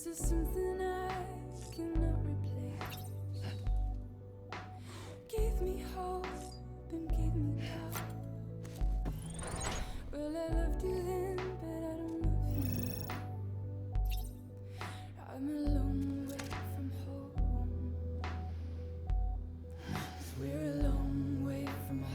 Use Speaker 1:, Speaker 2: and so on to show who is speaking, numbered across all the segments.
Speaker 1: This is something I cannot replace. Gave me hope and gave me doubt. Well, I loved you then, but I don't love you now. I'm a long way from home. We're a long way from home.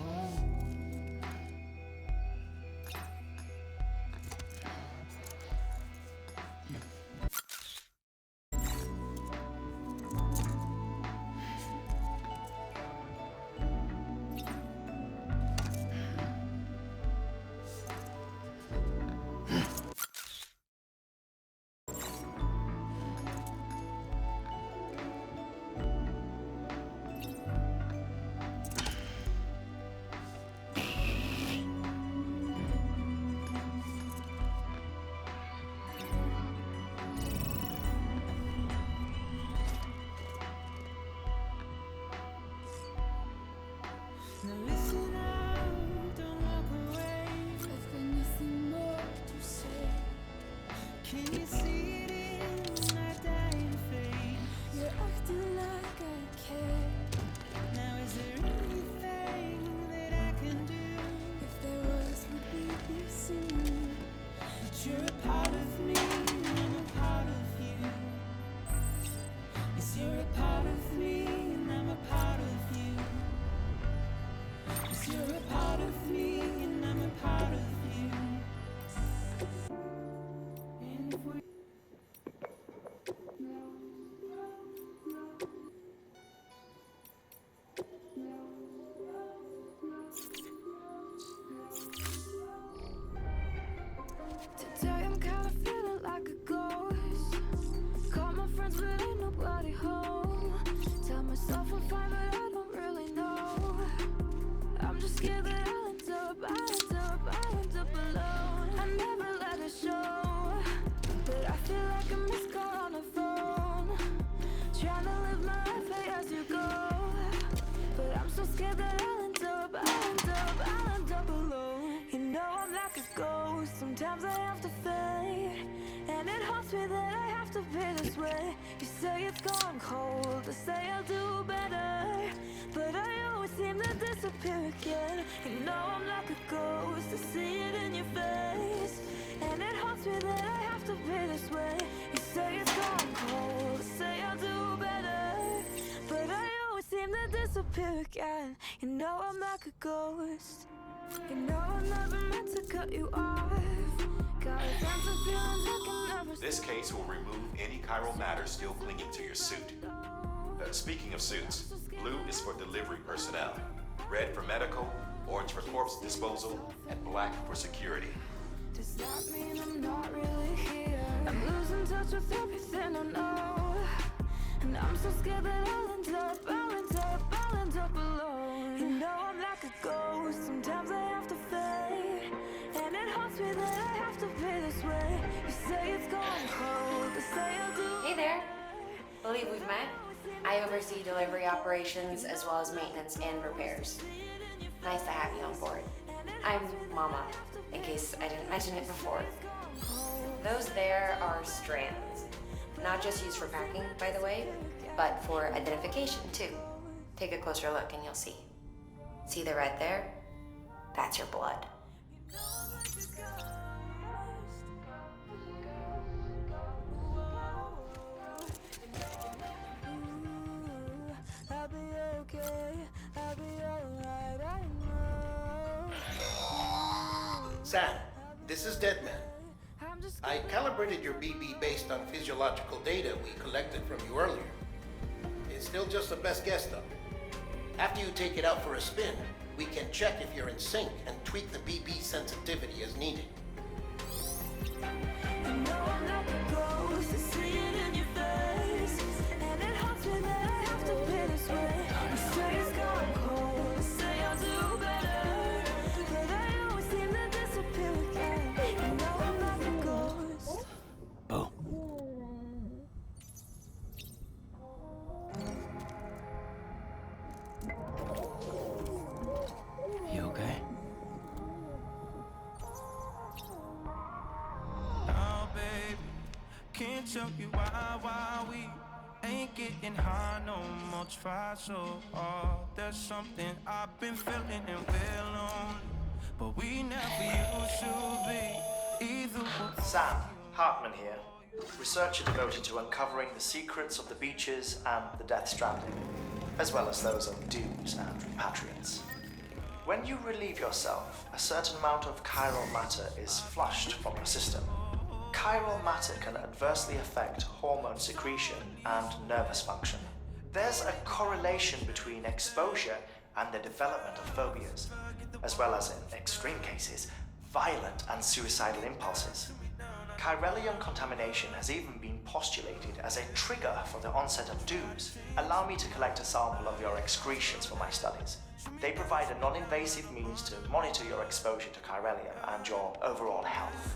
Speaker 1: Now listen out, don't walk away. I've got nothing more to say. Can you see it in our dying face? You're acting like I care. Now is there anything that I can do? If there was, would we be singing? But you're a part of me, and I'm a part of you. Yes, you're a part of me, and I'm a part of you. You're a part of me, and I'm a part of you. And if we today I'm kinda feeling like a ghost. Call my friends, but ain't nobody home. Tell myself I'm fine, but I don't really know. I'm just scared that I'll end up alone. I never let it show, but I feel like a missed call on the phone. Trying to live my life as you go, but I'm so scared that I'll end up alone. You know I'm like a ghost, sometimes I have to fade, and it haunts me that I have to be this way. You say it's gone cold, I say I'll do better, but I always seem to disappear again. You know I'm like a ghost, I see it in your face, and it haunts me that I have to be this way. You say it's gone cold, I say I'll do better, but I always seem to disappear again. You know I'm like a ghost. You know I'm never meant to cut you off. Got a sense of feelings I can never.
Speaker 2: This case will remove any chiral matter still clinging to your suit. Speaking of suits, blue is for delivery personnel, red for medical, orange for corpse disposal, and black for security.
Speaker 1: Does that mean I'm not really here? I'm losing touch with everything I know, and I'm so scared that I'll end up alone. You know I'm like a ghost, sometimes I have to fade, and it haunts me that I have to be this way. You say it's gone cold, I say I'll do.
Speaker 3: Hey there. Believe we've met. I oversee delivery operations as well as maintenance and repairs. Nice to have you on board. I'm Mama, in case I didn't mention it before. Those there are strands. Not just used for packing, by the way, but for identification too. Take a closer look and you'll see. See the red there? That's your blood.
Speaker 1: I'll be okay, I'll be alright, I know.
Speaker 4: Sam, this is Deadman.
Speaker 1: I'm just
Speaker 4: I calibrated your BB based on physiological data we collected from you earlier. It's still just a best guess though. After you take it out for a spin, we can check if you're in sync and tweak the BB sensitivity as needed.
Speaker 1: you know I'm like a ghost, I see it in your face, and it haunts me that I have to be this way. You say it's gone cold, I say I'll do better, but I always seem to disappear again. You know I'm like a ghost.
Speaker 4: Oh.
Speaker 5: You okay? tell you why we ain't getting high no more. Try so hard. There's something I've been feeling and we're lonely, but we never used to be. Either
Speaker 6: Sam Hartman here, researcher devoted to uncovering the secrets of the beaches and the Death Stranding, as well as those of dooms and repatriants. When you relieve yourself, a certain amount of chiral matter is flushed from your system. Chiral matter can adversely affect hormone secretion and nervous function. There's a correlation between exposure and the development of phobias, as well as, in extreme cases, violent and suicidal impulses. Chiralium contamination has even been postulated as a trigger for the onset of dooms. Allow me to collect a sample of your excretions for my studies. They provide a non-invasive means to monitor your exposure to chiralium and your overall health.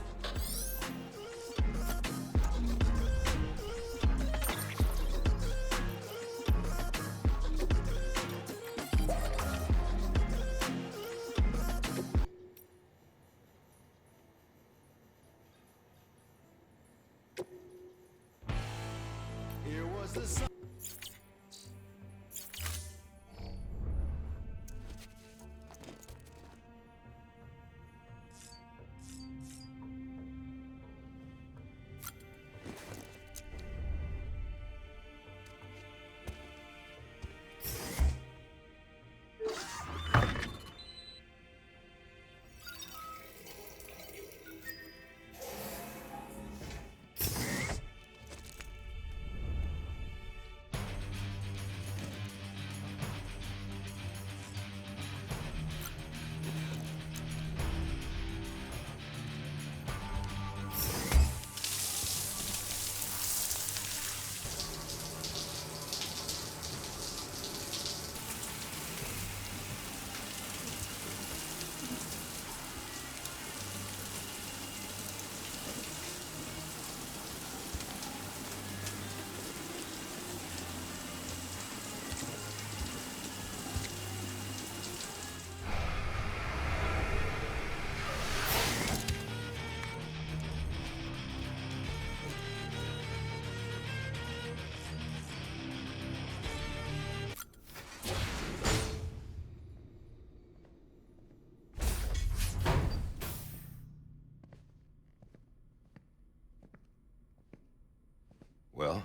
Speaker 2: Well,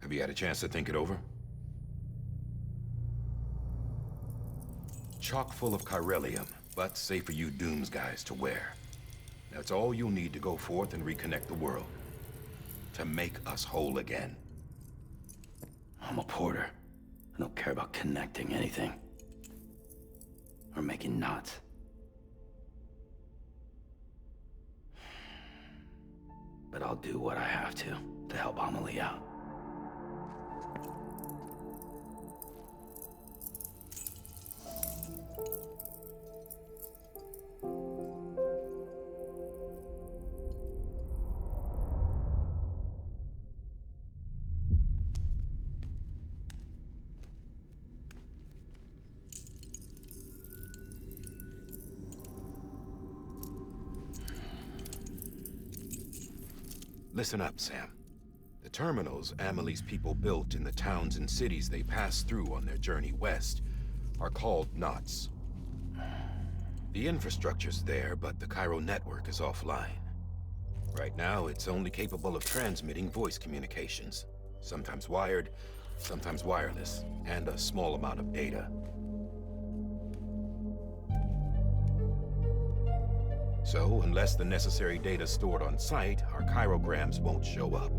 Speaker 2: have you had a chance to think it over? Chock full of chiralium, but safe for you Dooms guys to wear. That's all you'll need to go forth and reconnect the world. To make us whole again.
Speaker 7: I'm a porter. I don't care about connecting anything. Or making knots. But I'll do what I have to help Amelie out.
Speaker 2: Listen up, Sam. The terminals Amelie's people built in the towns and cities they passed through on their journey west are called knots. The infrastructure's there, but the Cairo network is offline. Right now, it's only capable of transmitting voice communications. Sometimes wired, sometimes wireless, and a small amount of data. So, unless the necessary data stored on site, our chirograms won't show up.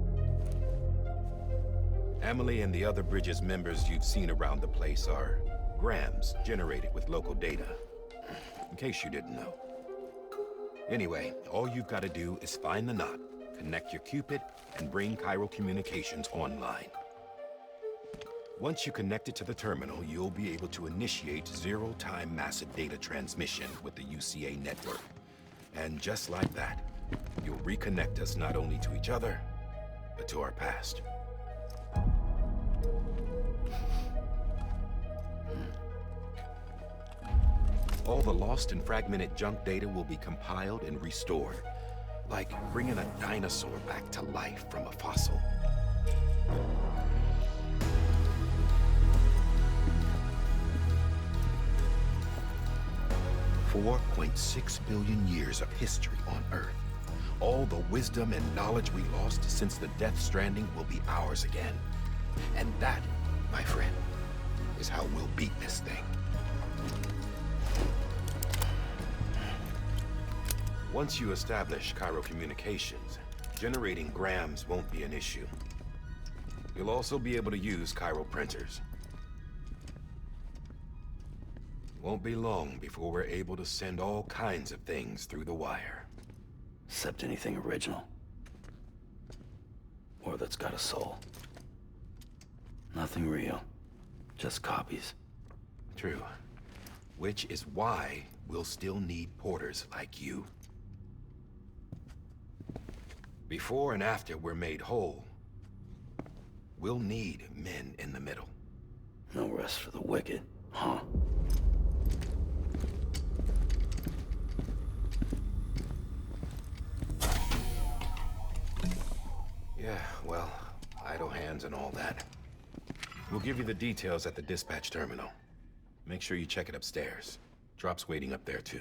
Speaker 2: Amelie and the other Bridges members you've seen around the place are grams generated with local data. In case you didn't know. Anyway, all you've got to do is find the knot, connect your Cupid, and bring Cairo communications online. Once you connect it to the terminal, you'll be able to initiate zero-time massive data transmission with the UCA network. And just like that, you'll reconnect us not only to each other, but to our past. All the lost and fragmented junk data will be compiled and restored,
Speaker 8: Like bringing a dinosaur back to life from a fossil. 4.6 billion years of history on Earth. All the wisdom and knowledge we lost since the Death Stranding will be ours again. And that, my friend, is how we'll beat this thing. Once you establish Cairo communications, generating grams won't be an issue. You'll also be able to use Cairo printers. Won't be long before we're able to send all kinds of things through the wire.
Speaker 7: Except anything original. Or that's got a soul. Nothing real. Just copies.
Speaker 8: True. Which is why we'll still need porters like you. Before and after we're made whole, we'll need men in the middle.
Speaker 7: No rest for the wicked, huh?
Speaker 8: Yeah, well, idle hands and all that. We'll give you the details at the dispatch terminal. Make sure you check it upstairs. Drop's waiting up there too.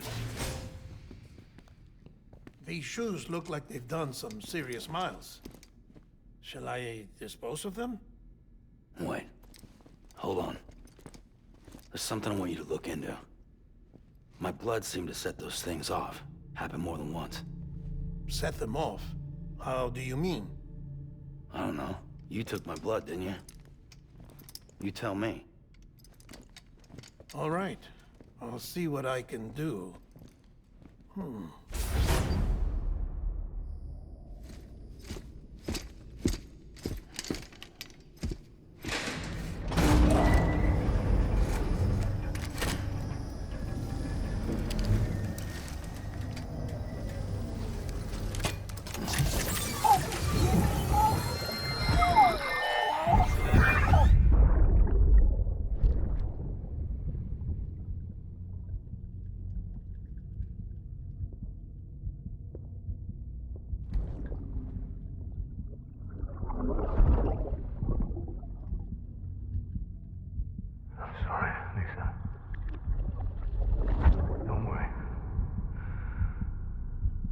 Speaker 4: These shoes look like they've done some serious miles. Shall I dispose of them?
Speaker 7: Wait. Hold on. There's something I want you to look into. My blood seemed to set those things off. Happened more than once.
Speaker 4: Set them off? How do you mean?
Speaker 7: I don't know. You took my blood, didn't you? You tell me.
Speaker 4: All right. I'll see what I can do.
Speaker 9: I'm sorry, Lisa. Don't worry.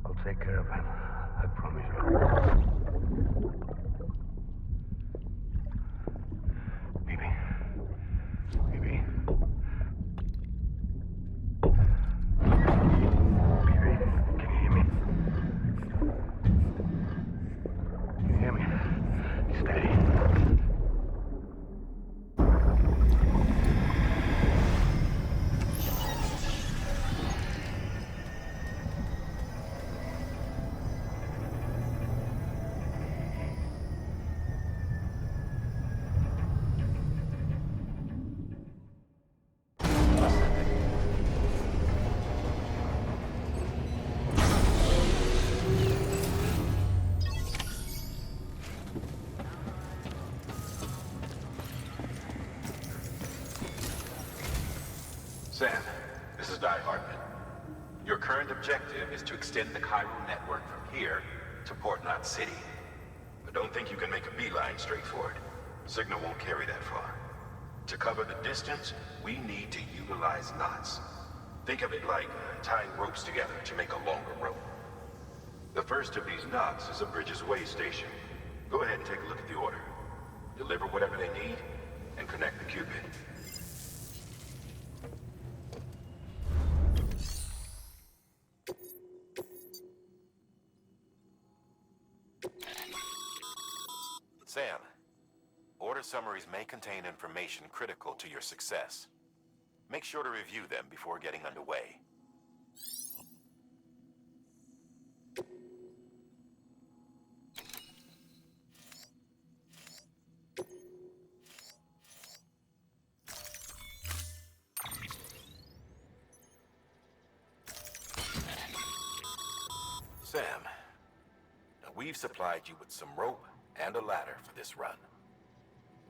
Speaker 9: I'll take care of it. I promise you. Baby. Baby. Baby, can you hear me? Can you hear me? Steady.
Speaker 2: Sam, this is Di Hartman. Your current objective is to extend the Cairo network from here to Port Knot City. But don't think you can make a beeline straight for it. Signal won't carry that far. To cover the distance, we need to utilize knots. Think of it like tying ropes together to make a longer rope. The first of these knots is a Bridges Way station. Go ahead and take a look at the order. Deliver whatever they need, and connect the Cupid. Sam, order summaries may contain information critical to your success. Make sure to review them before getting underway. Sam, now we've supplied you with some rope and a ladder for this run.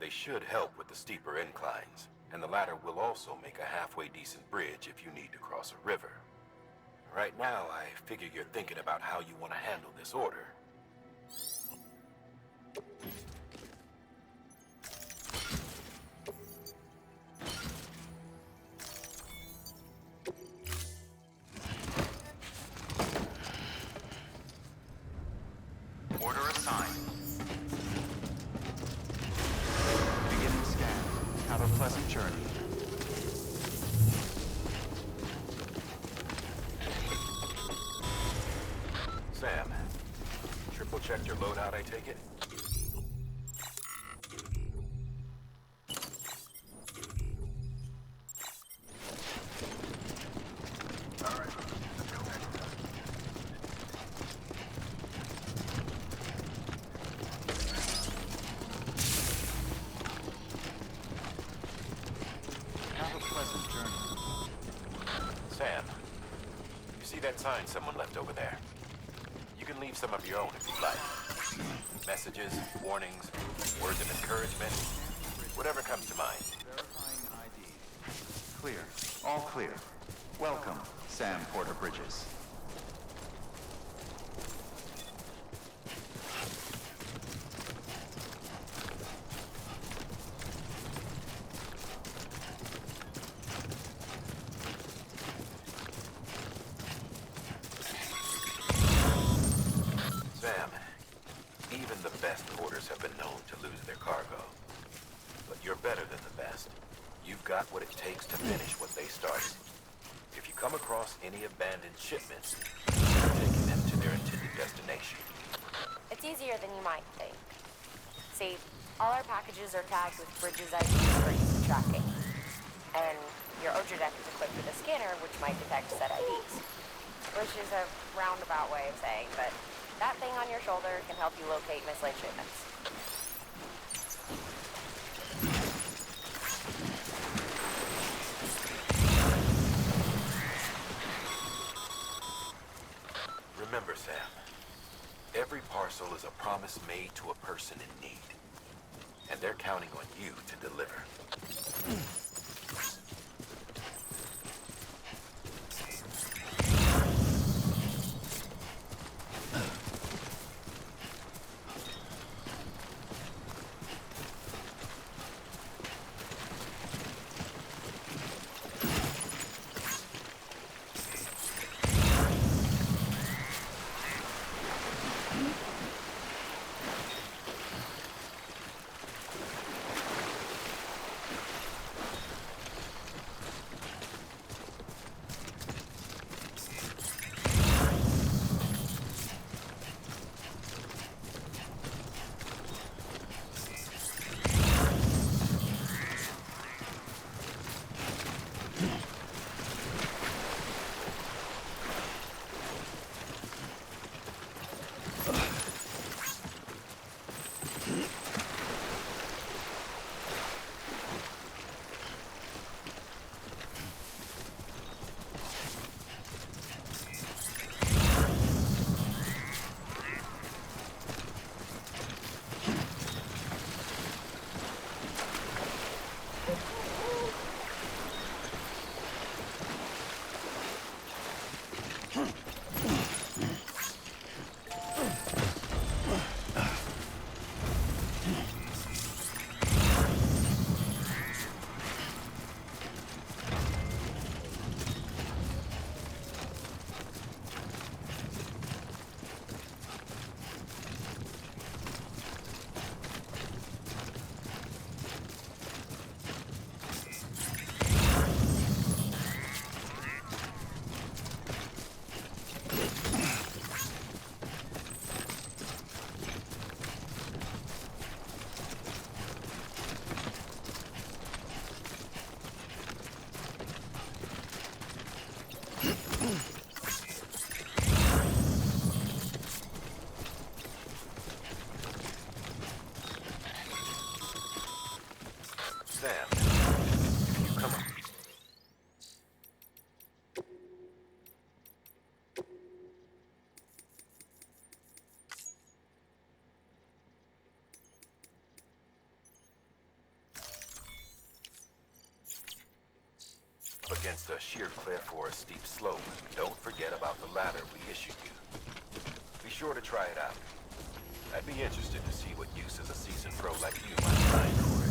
Speaker 2: They should help with the steeper inclines, and the ladder will also make a halfway decent bridge if you need to cross a river.
Speaker 8: Right now, I figure you're thinking about how you want to handle this order.
Speaker 10: Order assigned. Beginning scan. Have a pleasant journey.
Speaker 8: Sam, triple checked your loadout, I take it?
Speaker 10: Have a pleasant journey.
Speaker 8: Sam, you see that sign someone left over there? You can leave some of your own if you'd like. Messages, warnings, words of encouragement, whatever comes to mind.
Speaker 10: Verifying ID. Clear. All clear. Welcome, Sam Porter Bridges.
Speaker 8: Sam, even the best porters have been known to lose their cargo. But you're better than the best. You've got what it takes to finish what they started. If you come across any abandoned shipments, you're taking them to their intended destination.
Speaker 3: It's easier than you might think. See, all our packages are tagged with Bridges ID for easy tracking. And your Oja deck is equipped with a scanner which might detect set IDs. Which is a roundabout way of saying, but that thing on your shoulder can help you locate mislaid shipments.
Speaker 8: Remember, Sam, every parcel is a promise made to a person in need. And they're counting on you to deliver. against a sheer cliff or a steep slope, don't forget about the ladder we issued you. Be sure to try it out. I'd be interested to see what uses a seasoned pro like you might find for it.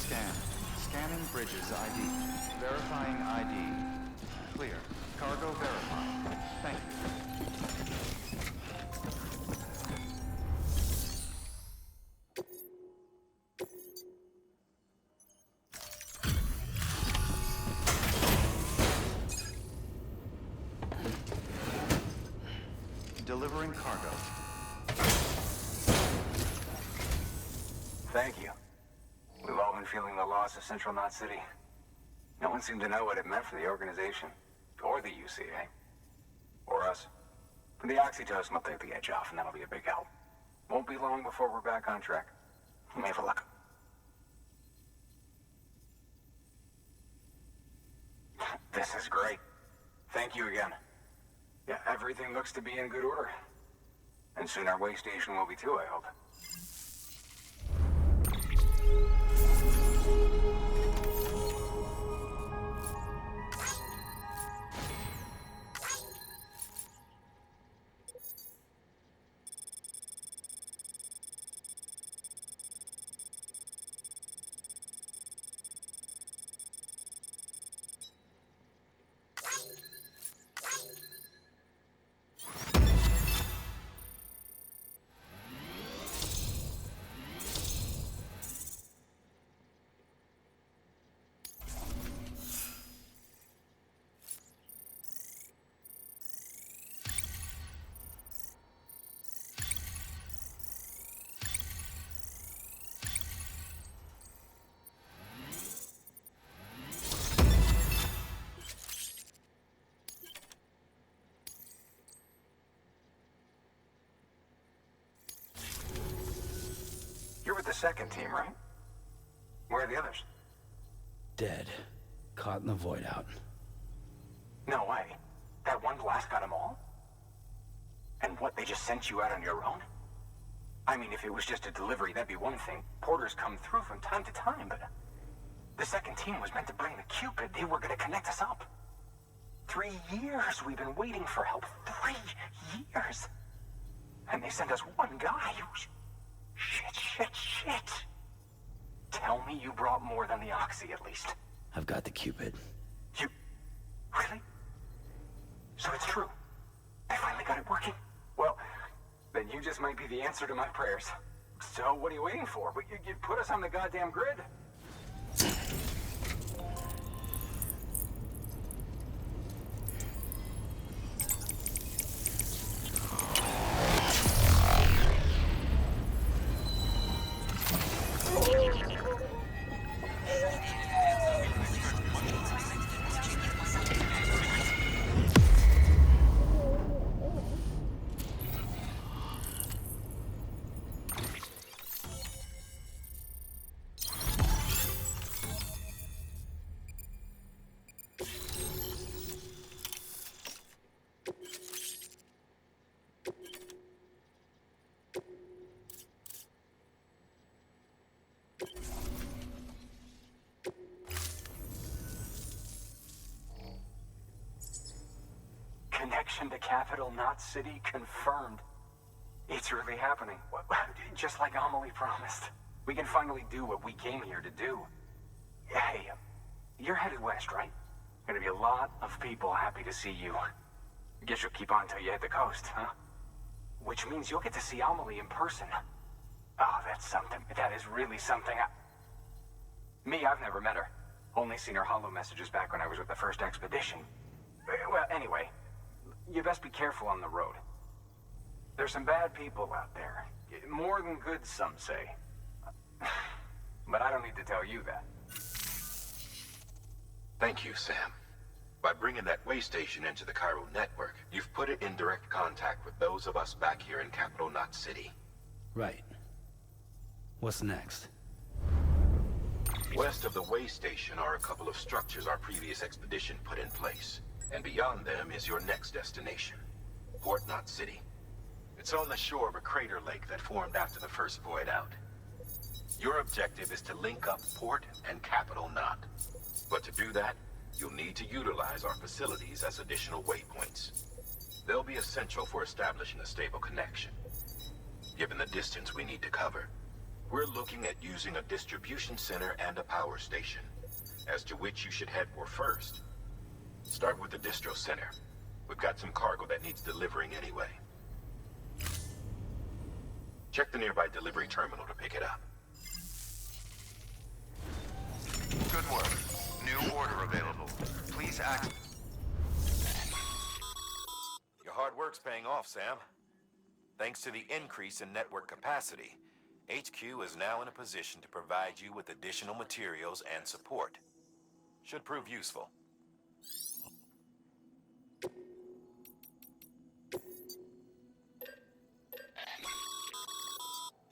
Speaker 10: Scan. Scanning bridges ID. Verifying ID. Clear. Cargo verified. Thank you. Delivering cargo.
Speaker 11: Thank you. We've all been feeling the loss of Central Knot City. No one seemed to know what it meant for the organization, or the UCA, or us. But the oxytocin will take the edge off, and that'll be a big help. Won't be long before we're back on track. You may have a luck. This is great. Thank you again. Yeah, everything looks to be in good order. And soon our way station will be too, I hope. You're with the second team, right? Where are the others?
Speaker 7: Dead. Caught in the void out.
Speaker 11: No way. That one blast got them all? And what, they just sent you out on your own? I mean, if it was just a delivery, that'd be one thing. Porters come through from time to time, but... The second team was meant to bring the Cupid. They were gonna connect us up. 3 years we've been waiting for help. 3 years! And they sent us one guy who's... Shit. Tell me you brought more than the Oxy, at least.
Speaker 7: I've got the Cupid.
Speaker 11: You... Really? So it's true. They finally got it working. Well, then you just might be the answer to my prayers. So what are you waiting for? You put us on the goddamn grid. Connection to Capital Knot City confirmed. It's really happening. Just like Amelie promised. We can finally do what we came here to do. Hey, you're headed west, right? Gonna be a lot of people happy to see you. Guess you'll keep on till you hit the coast, huh? Which means you'll get to see Amelie in person. Oh, that's something. That is really something. Me, I've never met her. Only seen her holo messages back when I was with the first expedition. Well, anyway, you best be careful on the road. There's some bad people out there. More than good, some say. But I don't need to tell you that.
Speaker 2: Thank you, Sam. By bringing that way station into the Cairo network, you've put it in direct contact with those of us back here in Capital Knot City.
Speaker 7: Right. What's next?
Speaker 2: West of the way station are a couple of structures our previous expedition put in place. And beyond them is your next destination, Port Knot City. It's on the shore of a crater lake that formed after the first void out. Your objective is to link up Port and Capital Knot. But to do that, you'll need to utilize our facilities as additional waypoints. They'll be essential for establishing a stable connection. Given the distance we need to cover,
Speaker 8: We're looking at using a distribution center and a power station, as to which you should head for first. Start with the distro center. We've got some cargo that needs delivering anyway. Check the nearby delivery terminal to pick it up.
Speaker 10: Good work. New order available. Please act.
Speaker 2: Your hard work's paying off, Sam. Thanks to the increase in network capacity, HQ is now in a position to provide you with additional materials and support. Should prove useful.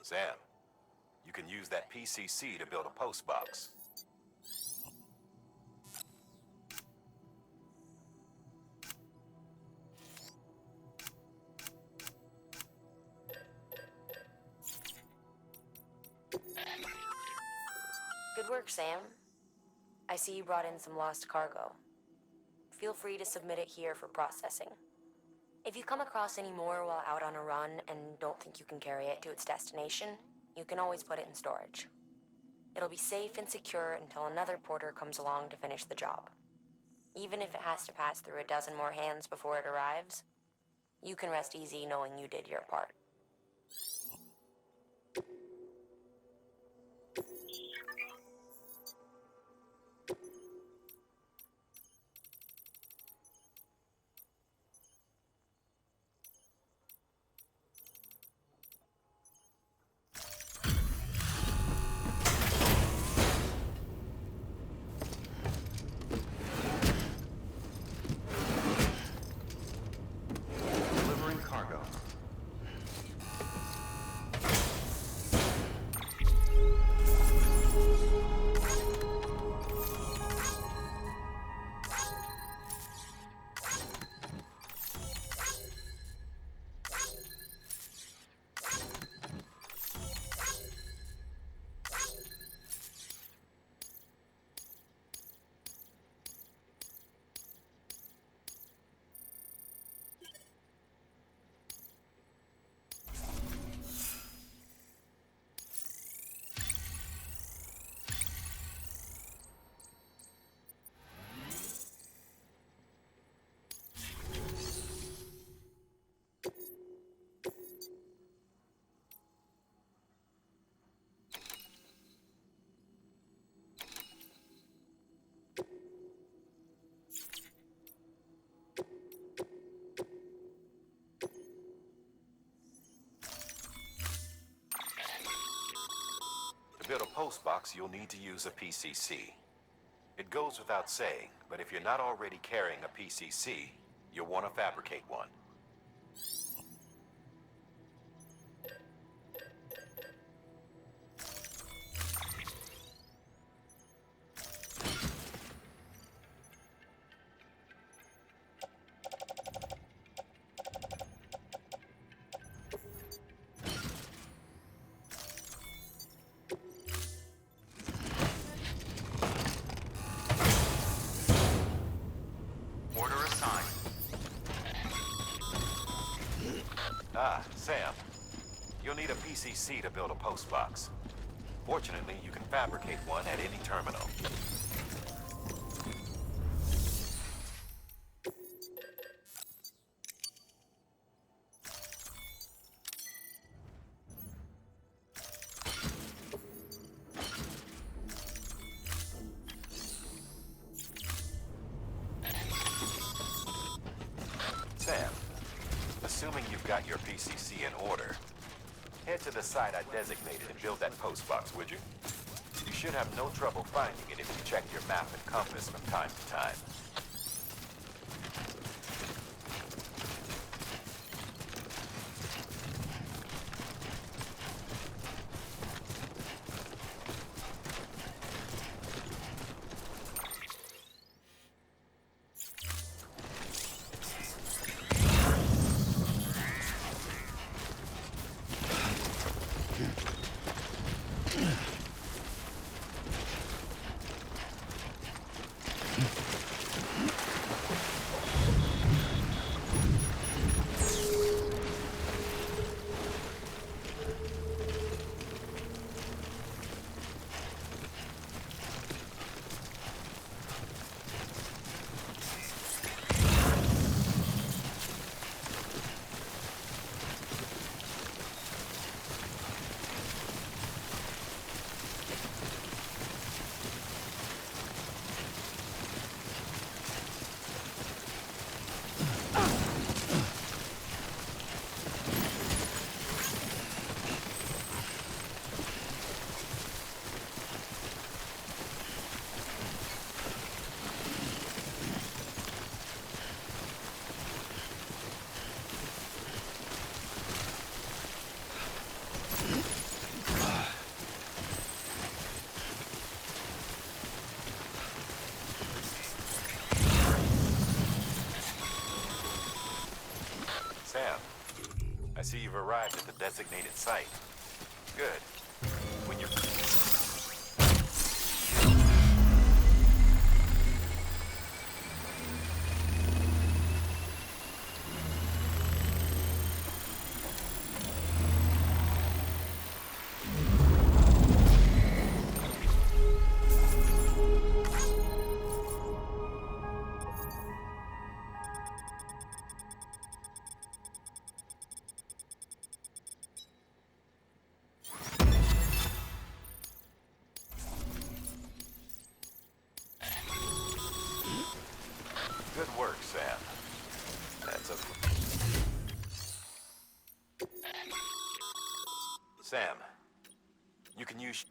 Speaker 2: Sam, you can use that PCC to build a post box.
Speaker 3: Good work, Sam. I see you brought in some lost cargo. Feel free to submit it here for processing. If you come across any more while out on a run and don't think you can carry it to its destination, you can always put it in storage. It'll be safe and secure until another porter comes along to finish the job. Even if it has to pass through a dozen more hands before it arrives, you can rest easy knowing you did your part.
Speaker 10: Delivering cargo.
Speaker 2: To build a post box, you'll need to use a PCC. It goes without saying, but if you're not already carrying a PCC, you'll want to fabricate one.
Speaker 10: Order assigned.
Speaker 2: Ah, Sam. You'll need a PCC to build a post box. Fortunately, you can fabricate one at any terminal. Sam, assuming you've got your PCC in order, head to the site I designated and build that post box, would you? You should have no trouble finding it if you check your map and compass from time to time. you've arrived at the designated site. Good. When you're... Good work, Sam. That's a... Sam, you can use...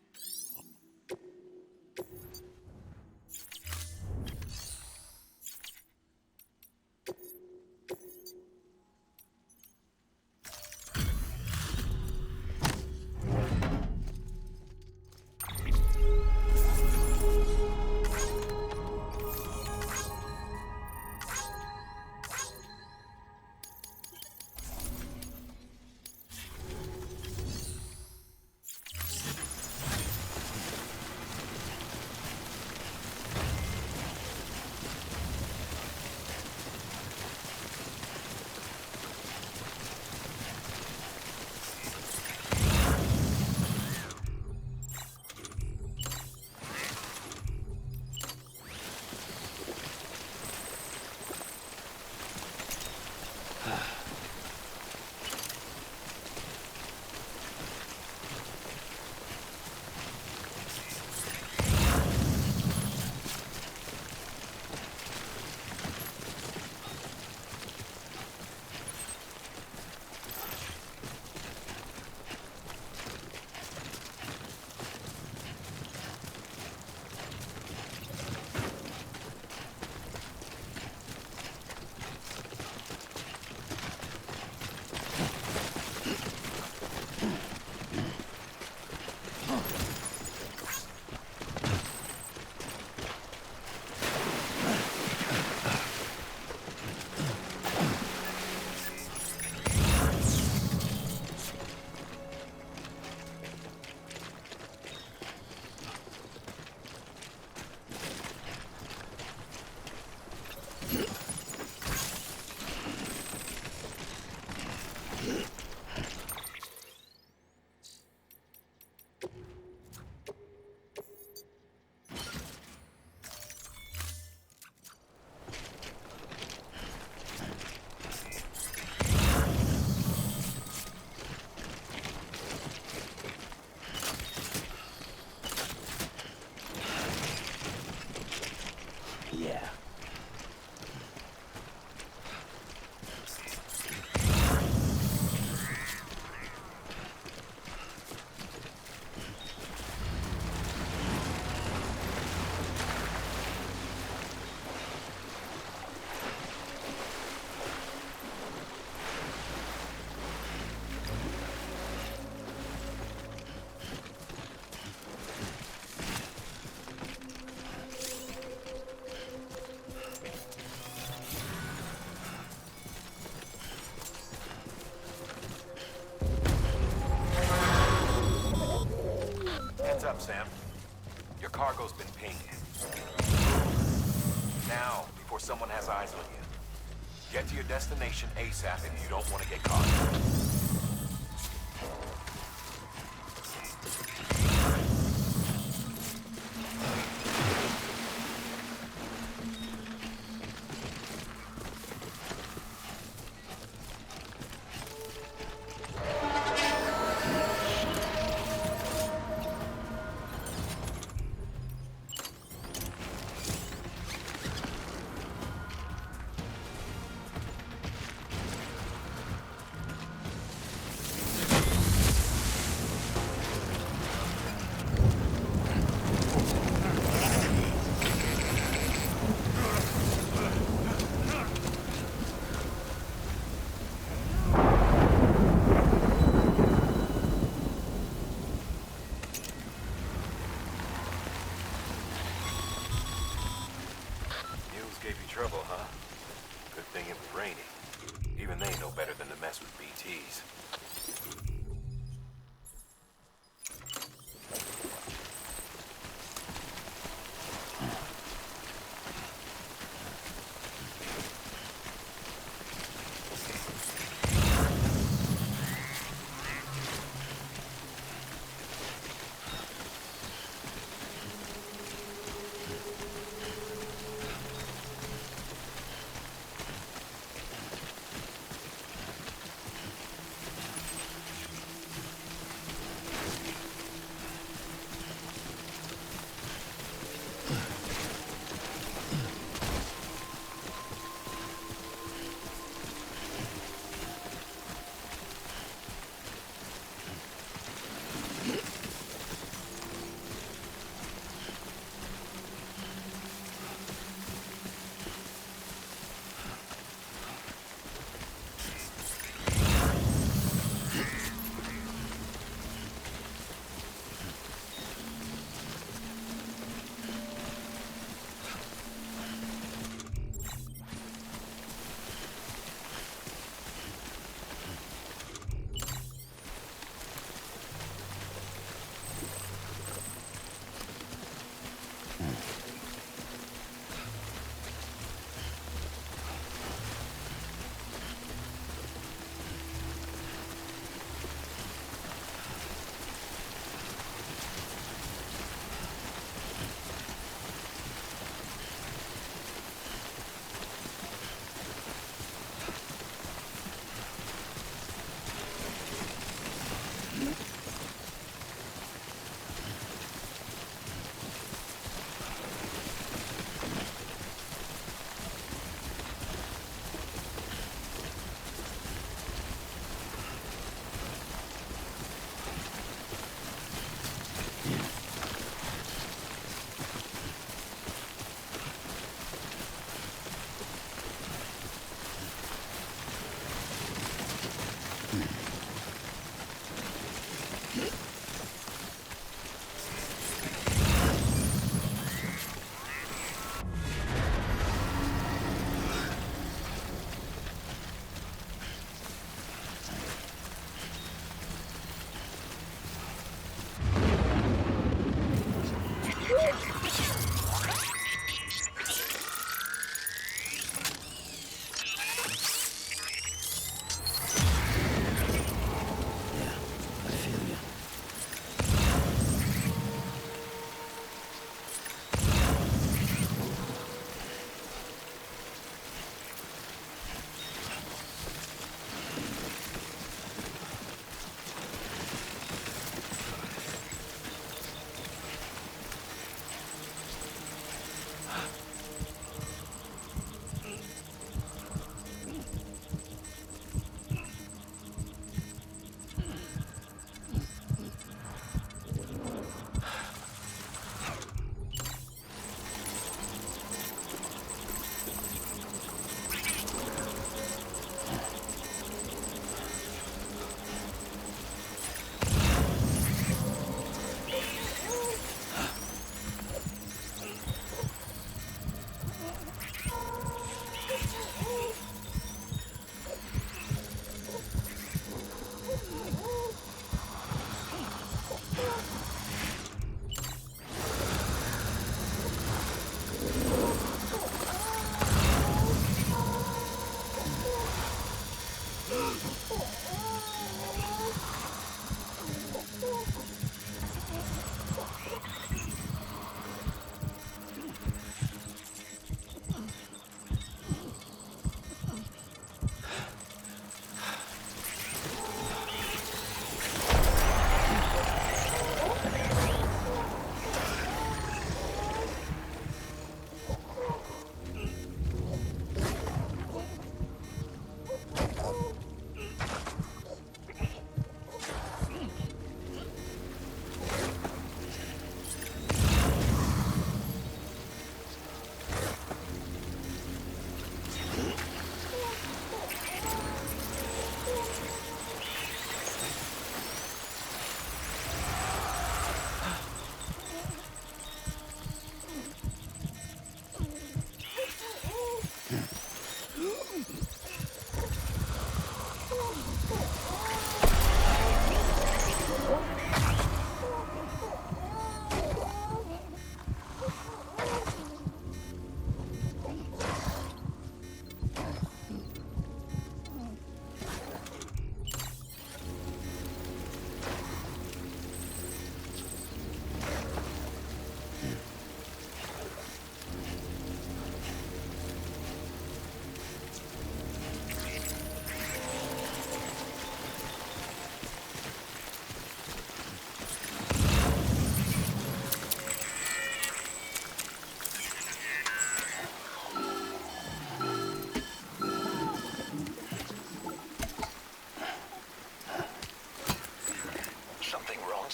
Speaker 7: Yeah.
Speaker 2: Heads up, Sam. Your cargo's been pinged. Now, before someone has eyes on you. Get to your destination ASAP if you don't want to get caught.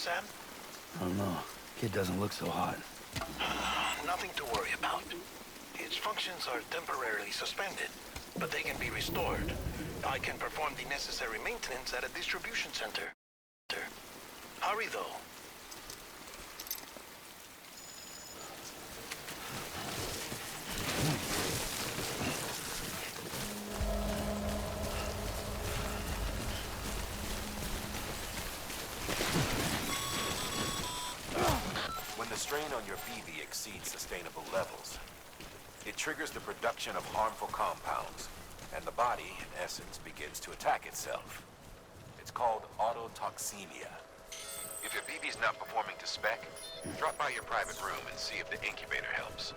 Speaker 4: Sam?
Speaker 7: I don't know. Kid doesn't look so hot.
Speaker 4: Nothing to worry about. Its functions are temporarily suspended, but they can be restored. I can perform the necessary maintenance at a distribution center. Hurry, though.
Speaker 2: When the strain on your BB exceeds sustainable levels, it triggers the production of harmful compounds, and the body, in essence, begins to attack itself. It's called autotoxemia. If your BB's not performing to spec, drop by your private room and see if the incubator helps.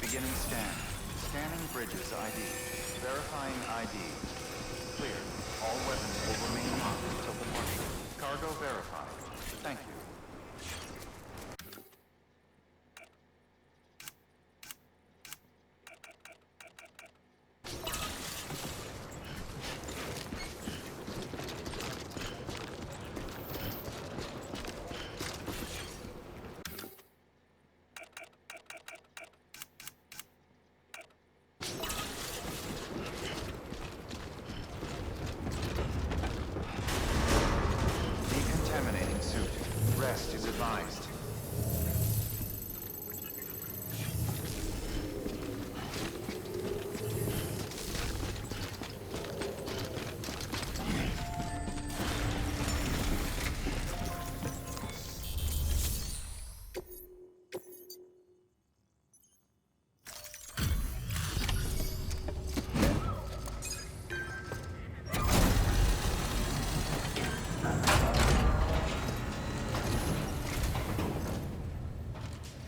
Speaker 10: Beginning scan. Scanning bridges ID. Verifying ID. Clear. All weapons will remain on until departure. Cargo verified. Thank you. Decontaminating suit. Rest is advised.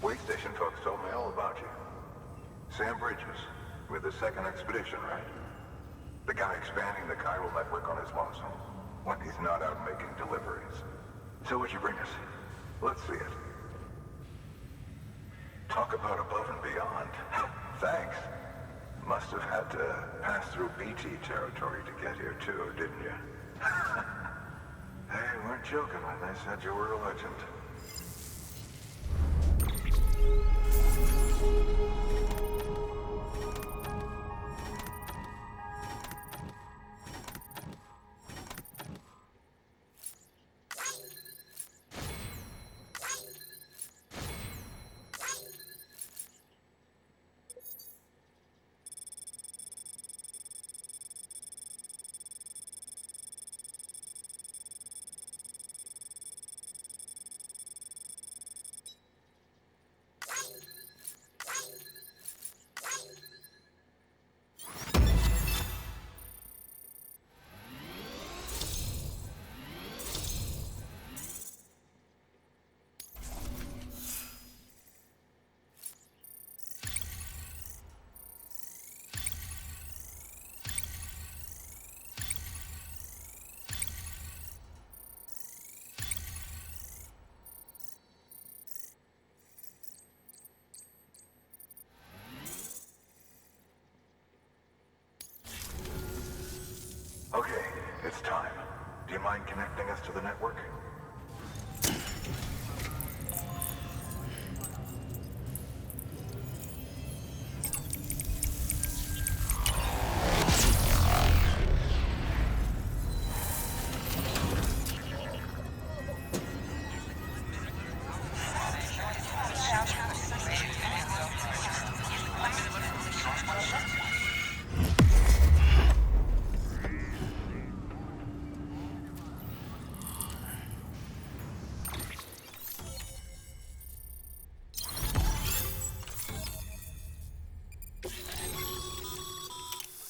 Speaker 9: Wait station folks told me all about you. Sam Bridges, with the second expedition, right? The guy expanding the chiral network on his lonesome, when he's not out making deliveries. So what'd you bring us? Let's see it. Talk about above and beyond. Thanks. Must have had to pass through BT territory to get here too, didn't you? They weren't joking when they said you were a legend. mind connecting us to the network?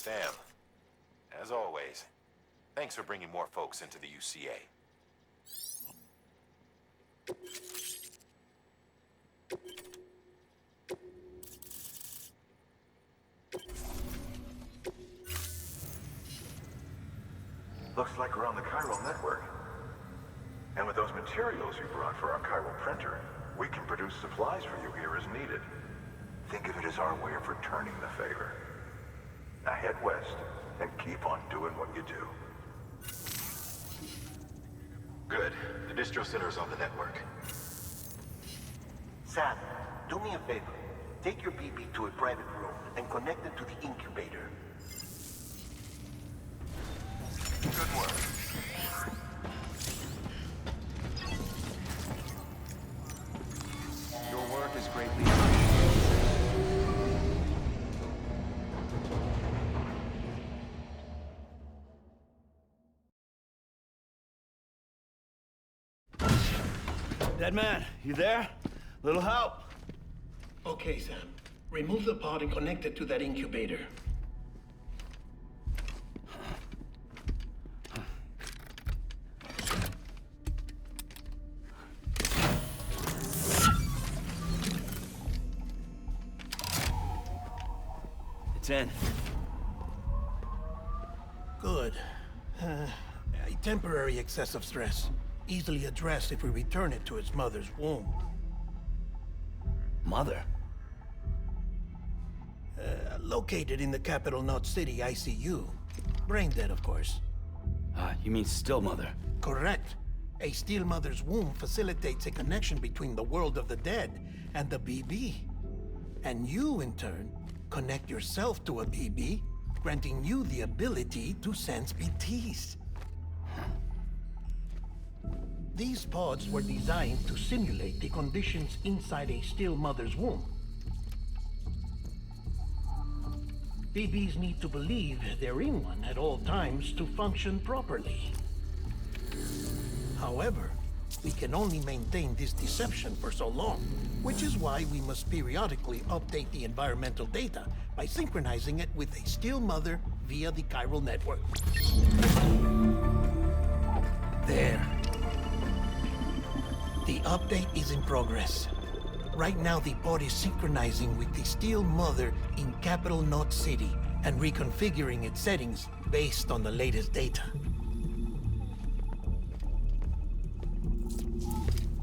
Speaker 2: Sam, as always, thanks for bringing more folks into the UCA.
Speaker 9: Looks like we're on the chiral network. And with those materials you brought for our chiral printer, we can produce supplies for you here as needed. Think of it as our way of returning the favor. Now head west and keep on doing what you do.
Speaker 2: Good. The distro center is on the network.
Speaker 4: Sam, do me a favor. Take your BB to a private room and connect it to the incubator.
Speaker 9: Good work.
Speaker 10: Your work is greatly appreciated.
Speaker 12: Dead man, you there? Little help?
Speaker 13: Okay, Sam. Remove the pod and connect it to that incubator.
Speaker 12: It's in.
Speaker 13: Good. A temporary excessive stress. Easily addressed if we return it to its mother's womb.
Speaker 12: Mother?
Speaker 13: Located in the capital Knot City ICU. Brain dead, of course.
Speaker 12: You mean still mother?
Speaker 13: Correct. A still mother's womb facilitates a connection between the world of the dead and the BB. And you, in turn, connect yourself to a BB, granting you the ability to sense BTs. These pods were designed to simulate the conditions inside a still mother's womb. BBs need to believe they're in one at all times to function properly. However, we can only maintain this deception for so long, which is why we must periodically update the environmental data by synchronizing it with a still mother via the chiral network. There. The update is in progress. Right now, the pod is synchronizing with the still mother in capital Knot City and reconfiguring its settings based on the latest data.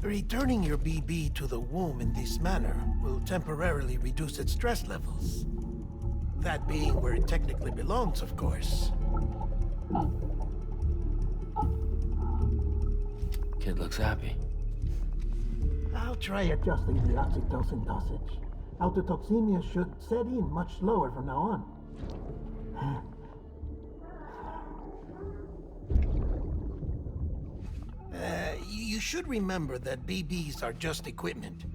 Speaker 13: Returning your BB to the womb in this manner will temporarily reduce its stress levels. That being where it technically belongs, of course.
Speaker 7: Kid looks happy.
Speaker 13: I'll try adjusting the oxytocin dosage. Autotoxemia should set in much slower from now on. You should remember that BBs are just equipment.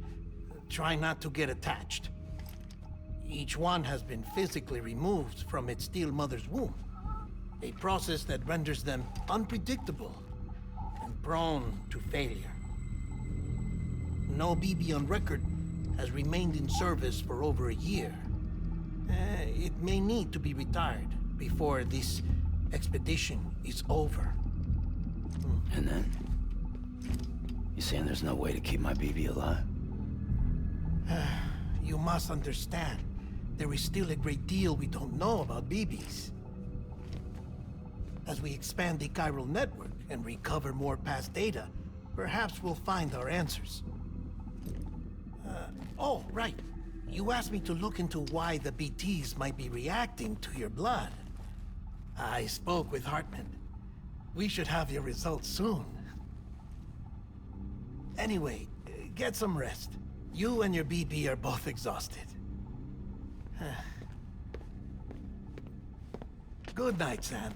Speaker 13: Try not to get attached. Each one has been physically removed from its still mother's womb. A process that renders them unpredictable and prone to failure. No BB on record has remained in service for over a year. It may need to be retired before this expedition is over.
Speaker 7: And then? You saying there's no way to keep my BB alive?
Speaker 13: You must understand, there is still a great deal we don't know about BBs. As we expand the chiral network and recover more past data, perhaps we'll find our answers. Oh, right. You asked me to look into why the BTs might be reacting to your blood. I spoke with Hartman. We should have your results soon. Anyway, get some rest. You and your BB are both exhausted. Good night, Sam.